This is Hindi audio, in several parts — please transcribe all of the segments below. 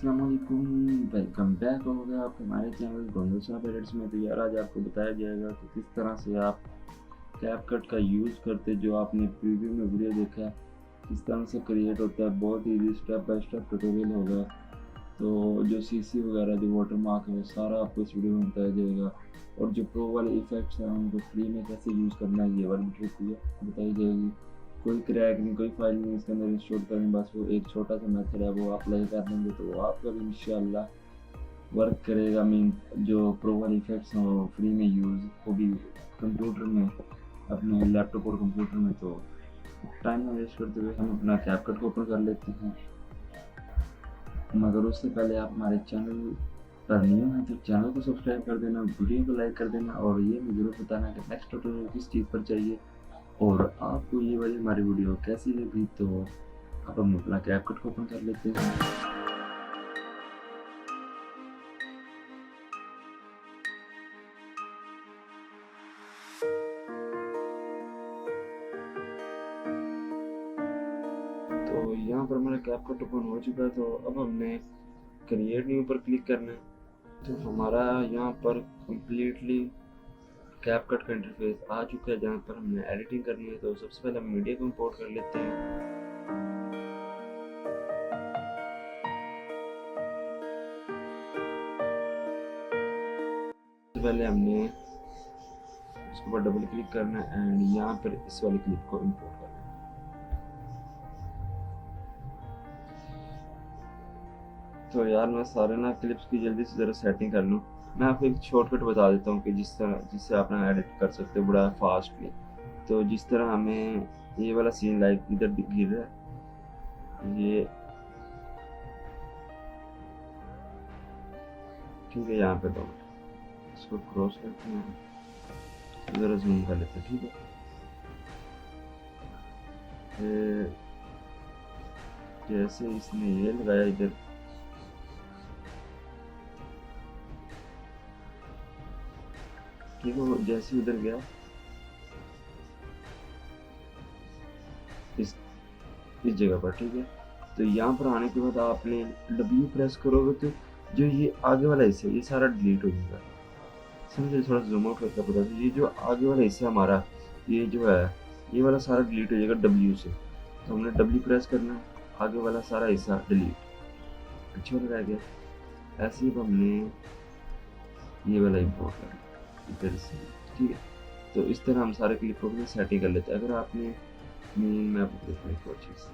अस्सलाम वालेकुम, वेलकम बैक हो गया आप हमारे चैनल गोंदल साहब एडिट्स में। तो यार आज आपको बताया जाएगा कि किस तरह से आप कैपकट का यूज़ करते, जो आपने प्रीव्यू में वीडियो देखा है किस तरह से क्रिएट होता है। बहुत easy step by step tutorial होगा। तो जो सीसी वगैरह जो वाटर मार्क है वो सारा आपको इस वीडियो में बताया जाएगा, और जो प्रो वाले इफेक्ट्स हैं उनको फ्री में कैसे यूज़ करना है ये वाली ट्रिक भी बताई जाएगी। कोई क्रैक नहीं, कोई फाइल नहीं इसके अंदर इंस्टॉल करनी, बस वो एक छोटा सा मेथड है वो अप्लाई कर देंगे तो वो आपका भी इंशाल्लाह वर्क करेगा। मीन जो प्रो वाले इफेक्ट्स हैं वो फ्री में यूज़, वो भी कंप्यूटर में, अपने लैपटॉप और कंप्यूटर में। तो टाइम ना वेस्ट करते हुए हम अपना कैपकट को ओपन कर लेते हैं। मगर उससे पहले आप हमारे चैनल पर न्यू हैं तो चैनल को सब्सक्राइब कर देना, वीडियो को लाइक कर देना, और ये भी ज़रूर बताना कि नेक्स्ट ट्यूटोरियल किस चीज़ पर चाहिए और आपको ये वाली हमारी वीडियो कैसी लगी। तो अब हम अपना कैपकट को ओपन कर लेते हैं। तो यहाँ पर हमारा कैपकट ओपन हो चुका है। तो अब हमने क्रिएट न्यू पर क्लिक करना है। तो हमारा यहाँ पर कम्प्लीटली कैपकट का इंटरफेस आ चुका है जहाँ पर हमने एडिटिंग करनी है। तो सबसे पहले हम मीडिया को इंपोर्ट कर लेते हैं। सबसे पहले हमने इसके ऊपर डबल क्लिक करना है एंड यहाँ पर इस वाली क्लिप को इंपोर्ट करना है। तो यार मैं सारे ना क्लिप्स की जल्दी से ज़रा सेटिंग कर लूँ। मैं आपको एक शॉर्टकट बता देता हूँ कि जिससे आप ना एडिट कर सकते हो बड़ा फास्टली। तो जिस तरह हमें ये वाला सीन लाइक इधर गिर रहा है, ये ठीक है, यहाँ पे तो इसको क्रॉस करते हैं, ज़रा जूम कर लेते हैं, ठीक है। जैसे इसने ये लगाया इधर, ठीक है, वो जैसे उधर गया इस जगह पर, ठीक है। तो यहाँ पर आने के बाद आपने W प्रेस करोगे तो जो ये आगे वाला हिस्सा ये सारा डिलीट हो जाएगा। समझे, थोड़ा जूम आउट करके बता दो, ये जो आगे वाला हिस्सा हमारा ये जो है ये वाला सारा डिलीट हो जाएगा W से। तो हमने W प्रेस करना, आगे वाला सारा हिस्सा डिलीट, अच्छा रह गया। ऐसे ही हमने ये वाला इम्पोर्ट करना इधर से, ठीक है। तो इस तरह हम सारे क्लिप को भी सेटिंग कर लेते हैं। अगर आपने मैं आपको देखना एक और चीज़,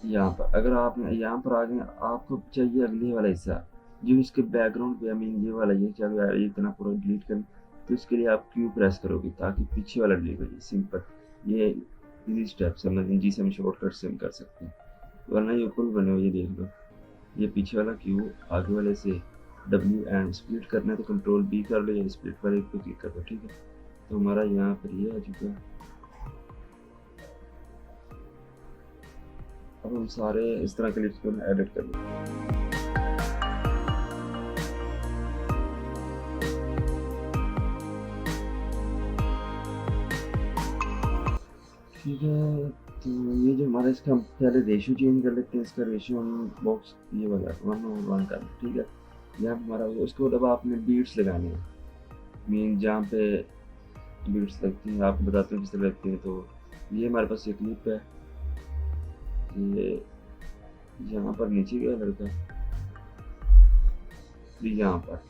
यहाँ पर अगर आप यहाँ पर आ गए, आपको चाहिए अगले वाला हिस्सा जो इसके बैकग्राउंड पे, आई मीन ये वाला, ये क्या ये इतना पूरा डिलीट कर, तो इसके लिए आप क्यू प्रेस करोगे ताकि पीछे वाला डिलीट हो जाए। सिंपल, ये इजी स्टेप्स है, मतलब जिसे हम शॉर्टकट से हम कर सकते हैं, वरना ये ऊपर बने हुए, ये देख लो, ये पीछे वाला क्यू, आगे वाले से W एंड स्प्लिट करना है तो कंट्रोल B कर लो या स्प्लिट वाले पे क्लिक कर दो, ठीक है। तो हमारा यहाँ पर ये आ चुका है। अब हम सारे इस तरह क्लिप्स को एडिट कर लेंगे। ठीक है, तो ये जो हमारा, इसका हम पहले रेशियो चेंज कर लेते हैं। इसका रेशियो हम बॉक्स ये वाला 1:1 कर लें, ठीक है। यहाँ हमारा उसके बाद आपने बीट्स लगाने हैं, मीन जहाँ पे बीट्स लगती हैं आपको बताते हैं किस तरह लगती हैं। तो ये हमारे पास एक क्लिप है, ये यहाँ पर नीचे गया लड़का, फिर यहाँ पर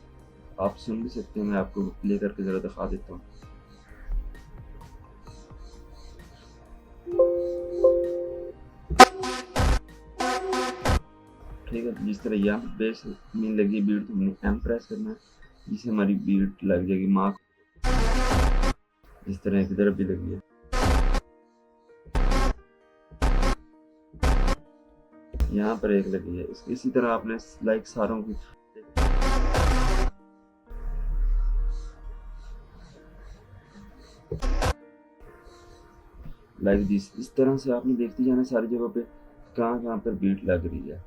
आप सुन भी सकते हैं, मैं आपको प्ले करके ज़रा दिखा देता हूँ। ठीक है, जिस तरह यहाँ बेस मीन लगी बीट, तो हमने M प्रेस करना है जिससे हमारी बीट लग जाएगी मार्क। इस तरह की तरफ भी लगी है, यहाँ पर एक लगी है। इसी तरह आपने लाइक सारों की लाइक दिस, इस तरह से आपने देखते जाना सारी जगह पे कहाँ कहाँ पर बीट लग रही है।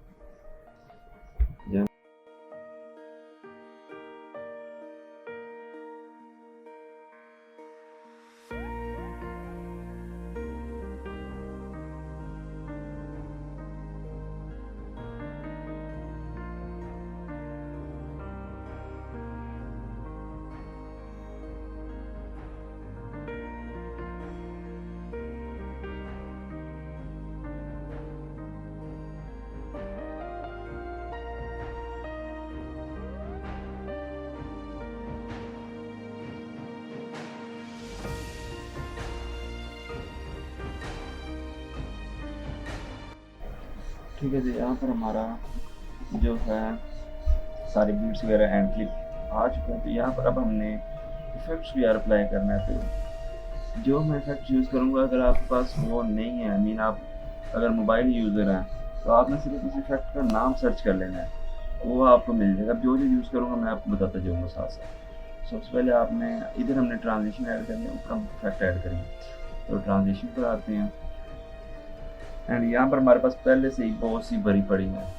ठीक है जी, यहाँ पर हमारा जो है सारी बीट्स वगैरह एंड क्लिप आ चुके हैं। तो यहाँ पर अब हमने इफेक्ट्स भी यार अप्लाई करना है। तो जो मैं इफेक्ट्स यूज़ करूँगा, अगर आपके पास वो नहीं है, आई मीन आप अगर मोबाइल यूज़र हैं, तो आपने सिर्फ उस इफेक्ट का नाम सर्च कर लेना है, वो आपको मिल जाएगा। अब जो जो यूज़ करूँगा मैं आपको बताता जाऊँगा साथ साथ। सबसे पहले आपने इधर हमने ट्रांजिशन ऐड करनी है, ऊपर हम इफेक्ट ऐड करेंगे। तो ट्रांजिशन पर आते हैं एंड यहाँ पर हमारे पास पहले से ही बहुत सी भरी पड़ी है।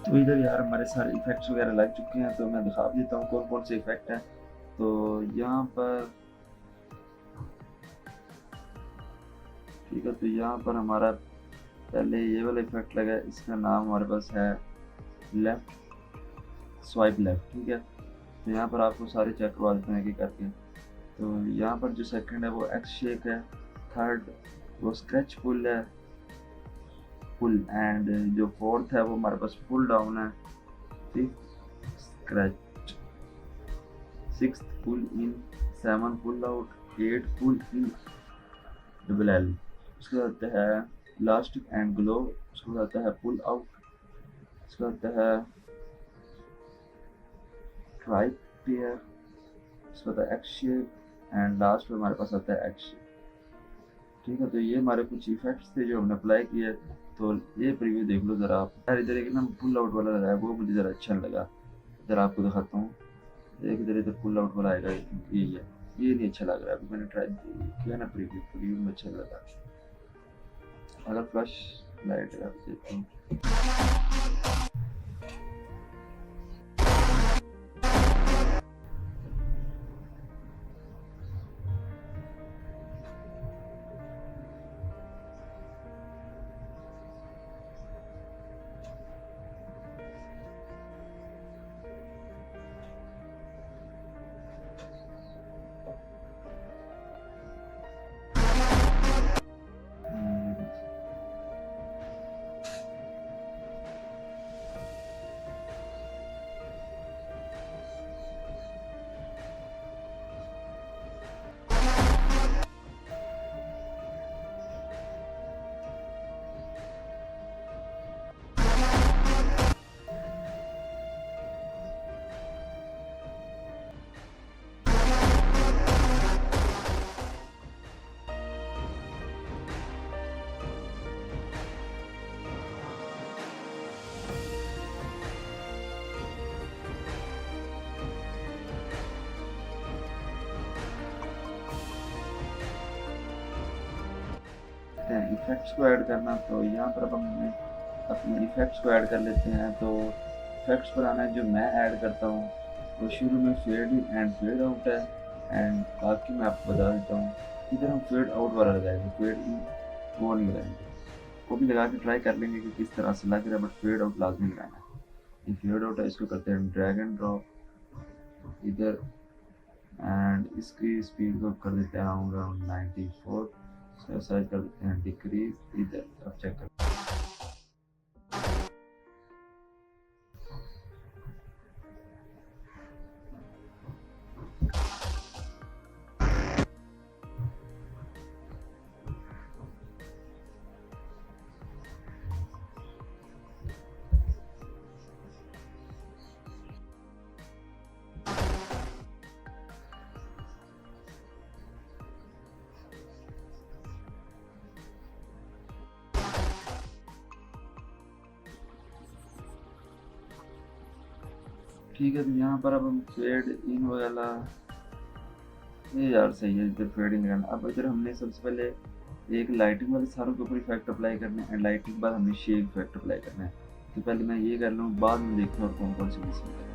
तो इधर यार हमारे सारे इफेक्ट्स वगैरह लग चुके हैं। तो मैं दिखा देता हूँ कौन कौन से इफेक्ट हैं। तो यहाँ पर ठीक है, तो यहाँ पर हमारा पहले ये वाला इफेक्ट लगा है, इसका नाम हमारे पास है लेफ्ट स्वाइप लेफ्ट। ठीक है, तो यहाँ पर आपको सारे चेक करवा देते हैं कि करके। तो यहाँ पर जो सेकंड है वो एक्स शेक है, थर्ड वो स्क्रैच पुल है, पुल, एंड जो फोर्थ है वो हमारे पास पुल डाउन है, fifth scratch, sixth pull in, seven pull out, eight pull in double L. उसके बाद आता है लास्ट एंड ग्लो, उसके बाद आता है पुल आउट, उसके बाद आता है ट्राइप पेयर, उसके बाद आता है एक्स शेप एंड लास्ट में हमारे पास आता है एक्स शेप। ठीक है, तो ये हमारे कुछ इफेक्ट्स थे जो हमने अप्लाई किए। तो ये प्रीव्यू देख लो ज़रा आप। यार इधर एक ना पुल आउट वाला लगाया, वो मुझे ज़रा अच्छा लगा। इधर आपको दिखाता हूँ, एक इधर इधर पुल आउट वाला आएगा, ये नहीं अच्छा लग रहा है। अभी मैंने ट्राई किया ना प्रीव्यू में अच्छा लगा। अगर फ्लैश लाइट लगा देता हूँ, इफेक्ट्स को ऐड करना। तो यहाँ पर अब हम अपने इफेक्ट्स को ऐड कर लेते हैं। तो इफेक्ट्स पर आना है, जो मैं ऐड करता हूँ वो शुरू में fade in and fade out है, एंड बाकी मैं आपको बता देता हूँ। इधर हम फेड आउट वाला लगाएंगे, फेड इन वो नहीं लगाएंगे। वो भी लगा के ट्राई कर लेंगे कि किस तरह से लग रहा है, बट फेड आउट लाजमी लगाना है। ये फेड आउट है, इसको करते हैं ड्रैग एंड ड्रॉप इधर, एंड इसकी स्पीड को कर देते हैं अराउंड 94, साइज कर देते हैं डिक्रीज इधर। अब चेक कर, ठीक है, तो यहाँ पर अब हम फेड इन वाला, ये यार सही है, इधर फेड इन करना। अब इधर हमने सबसे पहले एक लाइटिंग वाले सारों के ऊपर इफेक्ट अप्लाई करना है, एंड लाइटिंग के बाद हमें शेप इफेक्ट अप्लाई करना है। तो पहले मैं ये कर लूँ, बाद में देखते हैं और कौन कौन सी मिसिंग है।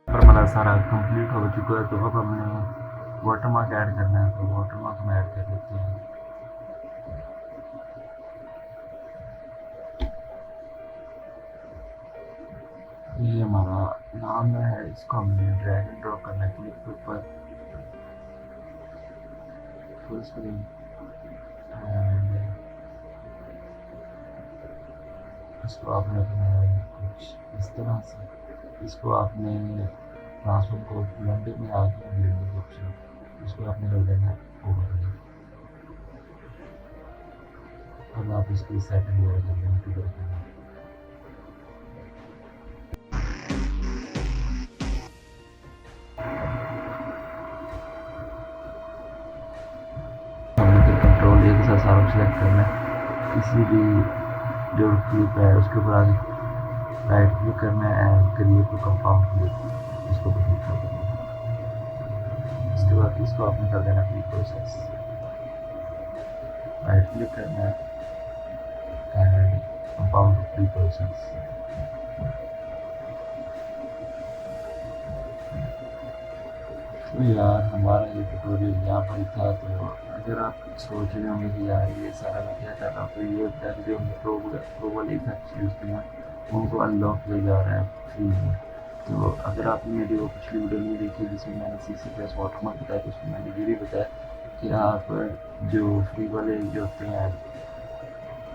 पर हमारा सारा कंप्लीट हो चुका है, तो अब हमने वाटरमार्क ऐड करना है। तो वाटरमार्क हम ऐड कर देते हैं। ये हमारा नाम है, इसको हमने ड्रैग एंड ड्रॉप करना है क्लिक के ऊपर, फुल स्क्रीन, एंड इसको आपने बनाया है कुछ इस तरह से। इसको आपने ट्रांसफॉर्म को ब्लेंडिंग में आके ब्लेंडिंग ऑप्शन, इसको आपने कर देना है ओवर। अब आप इसकी सेटिंग वगैरह कर देना, ट्रिगर करना। हमने फिर कंट्रोल ए के साथ सारा सेलेक्ट करना है। किसी भी जो क्लिप है उसके ऊपर आगे राइट क्लिक करना है and create to compound clip, इसको भी क्लिक कर देना है। इसके बाद इसको आपने कर देना प्री प्रोसेस, राइट क्लिक करना है एंड कंपाउंड प्री प्रोसेस। तो यार हमारा ये ट्यूटोरियल यहाँ पर ही था। तो अगर आप सोच रहे होंगे कि यार ये सारा मैं क्या कर रहा हूँ, तो ये होता है जो हमने प्रोबल इफेक्ट्स यूज़ किए हैं उनको अनलॉक किया जा रहा है फ्री में। तो अगर आपने मेरी वो पिछली वीडियो नहीं देखी जिसमें मैंने CC+ वाटरमार्क बताया, तो उसमें मैंने ये भी बताया कि आप जो फ्री वाले जो होते हैं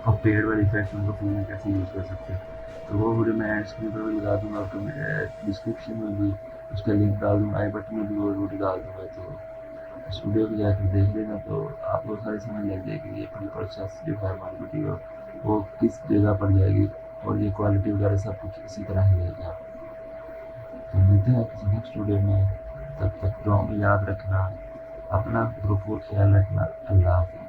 और पेड वाले इफेक्ट उनको फ्री में कैसे यूज़ कर सकते हैं। तो वो वीडियो मैं एंड स्क्रीन पर भी लगा दूँगा, तो मैं डिस्क्रिप्शन में भी उसका लिंक डाल दूँगा, आई बटन में भी वो वीडियो डाल दूँगा। तो उस वीडियो को जाकर देख लेना, तो आपको सारी समझ लग जाएगी ये पूरी प्रोसेस जो है हमारी वीडियो वो किस जगह पर जाएगी, और ये क्वालिटी वगैरह सब कुछ इसी तरह ही रहेगा। तो मिलते हैं किसी नेक्स्ट वीडियो में, तब तक दुआ में याद रखना, अपना भरपूर ख्याल रखना। अल्लाह हाफ़िज़।